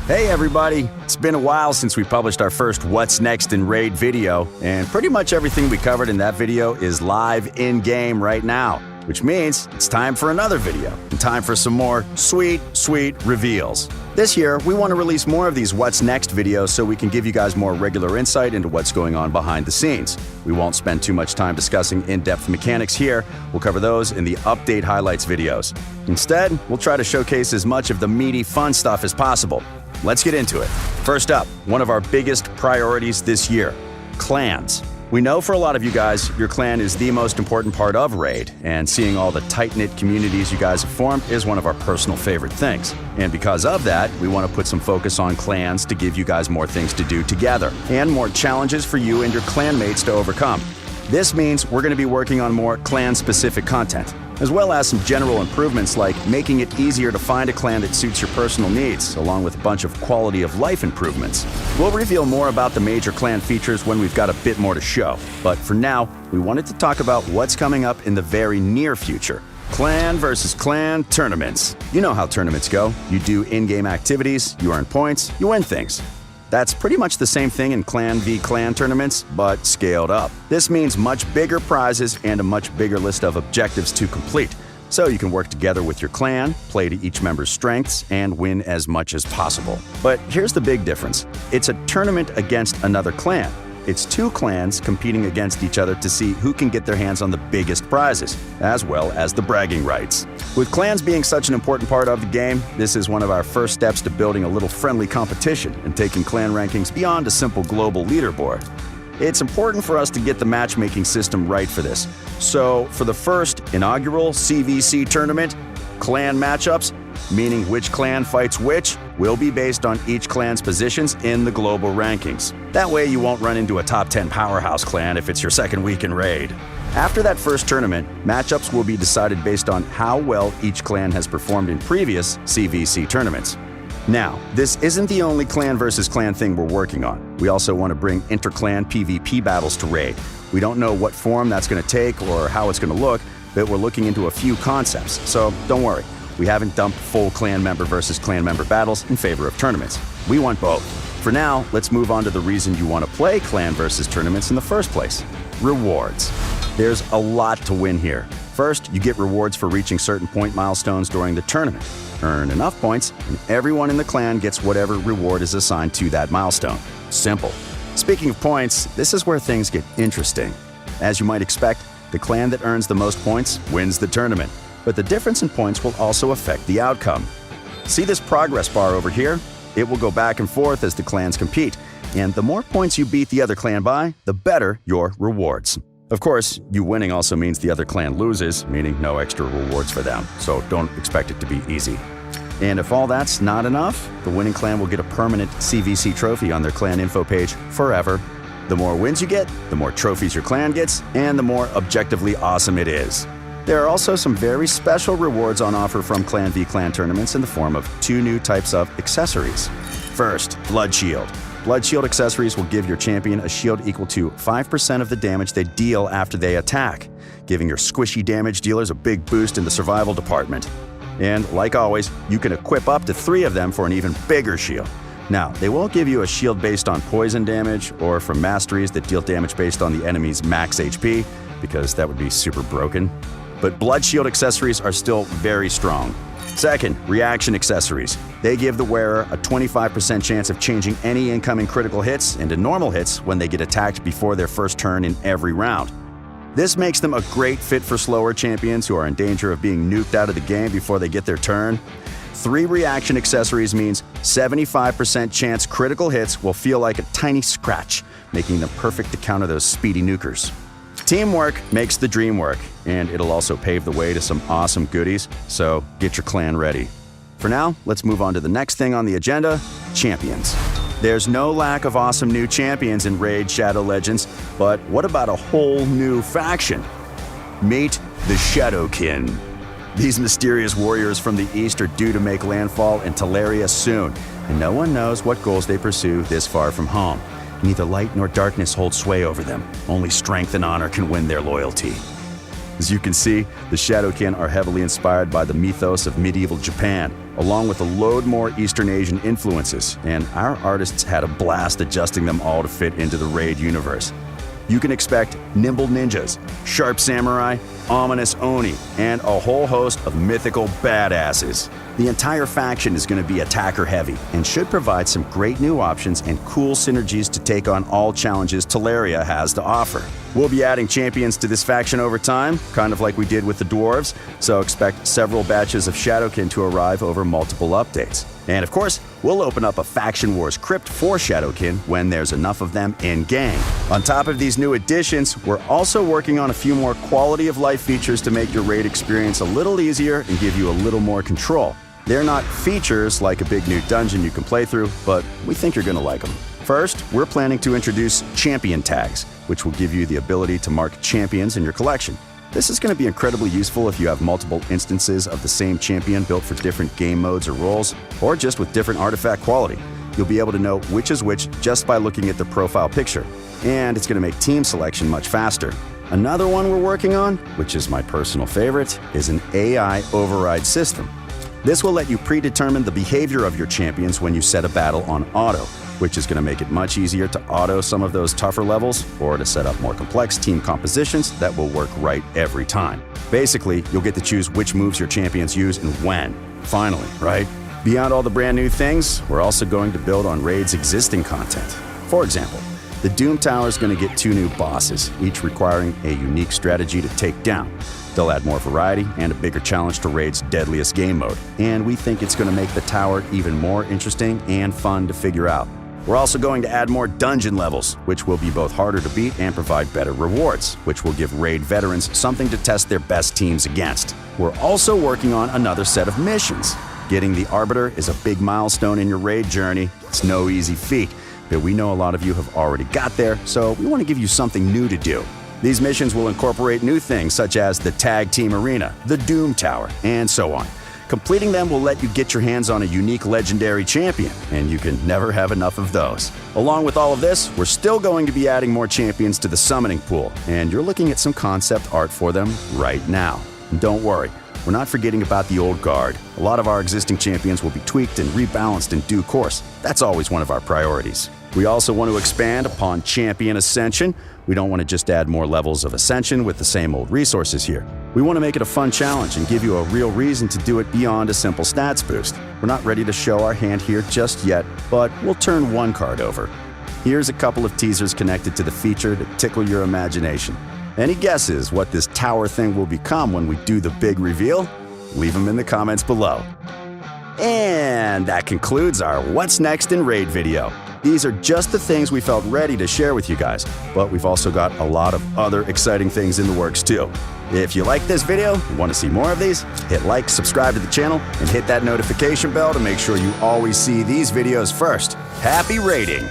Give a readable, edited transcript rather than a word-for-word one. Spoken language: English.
Hey everybody! It's been a while since we published our first What's Next in Raid video, and pretty much everything we covered in that video is live in-game right now, which means it's time for another video, and time for some more sweet reveals. This year, we want to release more of these What's Next videos so we can give you guys more regular insight into what's going on behind the scenes. We won't spend too much time discussing in-depth mechanics here. We'll cover those in the update highlights videos. Instead, we'll try to showcase as much of the meaty, fun stuff as possible. Let's get into it. First up, one of our biggest priorities this year, clans. We know for a lot of you guys, your clan is the most important part of Raid, and seeing all the tight-knit communities you guys have formed is one of our personal favorite things. And because of that, we want to put some focus on clans to give you guys more things to do together, and more challenges for you and your clan mates to overcome. This means we're going to be working on more clan-specific content, as well as some general improvements like making it easier to find a clan that suits your personal needs, along with a bunch of quality of life improvements. We'll reveal more about the major clan features when we've got a bit more to show, but for now, we wanted to talk about what's coming up in the very near future. Clan versus clan tournaments. You know how tournaments go. You do in-game activities, you earn points, you win things. That's pretty much the same thing in clan v clan tournaments, but scaled up. This means much bigger prizes and a much bigger list of objectives to complete, so you can work together with your clan, play to each member's strengths, and win as much as possible. But here's the big difference. It's a tournament against another clan. It's two clans competing against each other to see who can get their hands on the biggest prizes, as well as the bragging rights. With clans being such an important part of the game, this is one of our first steps to building a little friendly competition and taking clan rankings beyond a simple global leaderboard. It's important for us to get the matchmaking system right for this. So, for the first inaugural CVC tournament, clan matchups, meaning which clan fights which, will be based on each clan's positions in the global rankings. That way you won't run into a top 10 powerhouse clan if it's your second week in Raid. After that first tournament, matchups will be decided based on how well each clan has performed in previous CVC tournaments. Now, this isn't the only clan versus clan thing we're working on. We also want to bring inter-clan PvP battles to Raid. We don't know what form that's going to take or how it's going to look, but we're looking into a few concepts, so don't worry. We haven't dumped full clan member versus clan member battles in favor of tournaments. We want both. For now, let's move on to the reason you want to play clan versus tournaments in the first place. Rewards. There's a lot to win here. First, you get rewards for reaching certain point milestones during the tournament. Earn enough points, and everyone in the clan gets whatever reward is assigned to that milestone. Simple. Speaking of points, this is where things get interesting. As you might expect, the clan that earns the most points wins the tournament. But the difference in points will also affect the outcome. See this progress bar over here? It will go back and forth as the clans compete, and the more points you beat the other clan by, the better your rewards. Of course, you winning also means the other clan loses, meaning no extra rewards for them, so don't expect it to be easy. And if all that's not enough, the winning clan will get a permanent CVC trophy on their clan info page forever. The more wins you get, the more trophies your clan gets, and the more objectively awesome it is. There are also some very special rewards on offer from Clan v Clan tournaments in the form of two new types of accessories. First, Blood Shield. Blood Shield accessories will give your champion a shield equal to 5% of the damage they deal after they attack, giving your squishy damage dealers a big boost in the survival department. And like always, you can equip up to 3 of them for an even bigger shield. Now, they won't give you a shield based on poison damage or from masteries that deal damage based on the enemy's max HP, because that would be super broken. But Blood Shield accessories are still very strong. Second, reaction accessories. They give the wearer a 25% chance of changing any incoming critical hits into normal hits when they get attacked before their first turn in every round. This makes them a great fit for slower champions who are in danger of being nuked out of the game before they get their turn. 3 reaction accessories means 75% chance critical hits will feel like a tiny scratch, making them perfect to counter those speedy nukers. Teamwork makes the dream work, and it'll also pave the way to some awesome goodies, so get your clan ready. For now, let's move on to the next thing on the agenda, champions. There's no lack of awesome new champions in Raid Shadow Legends, but what about a whole new faction? Meet the Shadowkin. These mysterious warriors from the east are due to make landfall in Teleria soon, and no one knows what goals they pursue this far from home. Neither light nor darkness hold sway over them. Only strength and honor can win their loyalty. As you can see, the Shadowkin are heavily inspired by the mythos of medieval Japan. along with a load more Eastern Asian influences, and our artists had a blast adjusting them all to fit into the Raid universe. You can expect nimble ninjas, sharp samurai, ominous Oni, and a whole host of mythical badasses. The entire faction is going to be attacker-heavy and should provide some great new options and cool synergies to take on all challenges Teleria has to offer. We'll be adding champions to this faction over time, kind of like we did with the dwarves, so expect several batches of Shadowkin to arrive over multiple updates. And of course, we'll open up a Faction Wars crypt for Shadowkin when there's enough of them in-game. On top of these new additions, we're also working on a few more quality-of-life features to make your raid experience a little easier and give you a little more control. They're not features like a big new dungeon you can play through, but we think you're going to like them. First, we're planning to introduce champion tags, which will give you the ability to mark champions in your collection. This is going to be incredibly useful if you have multiple instances of the same champion built for different game modes or roles, or just with different artifact quality. You'll be able to know which is which just by looking at the profile picture, and it's going to make team selection much faster. Another one we're working on, which is my personal favorite, is an AI override system. This will let you predetermine the behavior of your champions when you set a battle on auto, which is going to make it much easier to auto some of those tougher levels or to set up more complex team compositions that will work right every time. Basically, you'll get to choose which moves your champions use and when. Finally, right? Beyond all the brand new things, we're also going to build on Raid's existing content. For example, the Doom Tower is going to get 2 new bosses, each requiring a unique strategy to take down. They'll add more variety and a bigger challenge to Raid's deadliest game mode, and we think it's going to make the tower even more interesting and fun to figure out. We're also going to add more dungeon levels, which will be both harder to beat and provide better rewards, which will give Raid veterans something to test their best teams against. We're also working on another set of missions. Getting the Arbiter is a big milestone in your Raid journey. It's no easy feat, but we know a lot of you have already got there, so we want to give you something new to do. These missions will incorporate new things such as the Tag Team Arena, the Doom Tower, and so on. Completing them will let you get your hands on a unique legendary champion, and you can never have enough of those. Along with all of this, we're still going to be adding more champions to the summoning pool, and you're looking at some concept art for them right now. And don't worry, we're not forgetting about the old guard. A lot of our existing champions will be tweaked and rebalanced in due course. That's always one of our priorities. We also want to expand upon Champion Ascension. We don't want to just add more levels of Ascension with the same old resources here. We want to make it a fun challenge and give you a real reason to do it beyond a simple stats boost. We're not ready to show our hand here just yet, but we'll turn one card over. Here's a couple of teasers connected to the feature to tickle your imagination. Any guesses what this tower thing will become when we do the big reveal? Leave them in the comments below. And that concludes our What's Next in Raid video. These are just the things we felt ready to share with you guys, but we've also got a lot of other exciting things in the works too. If you like this video and want to see more of these, hit like, subscribe to the channel, and hit that notification bell to make sure you always see these videos first. Happy raiding!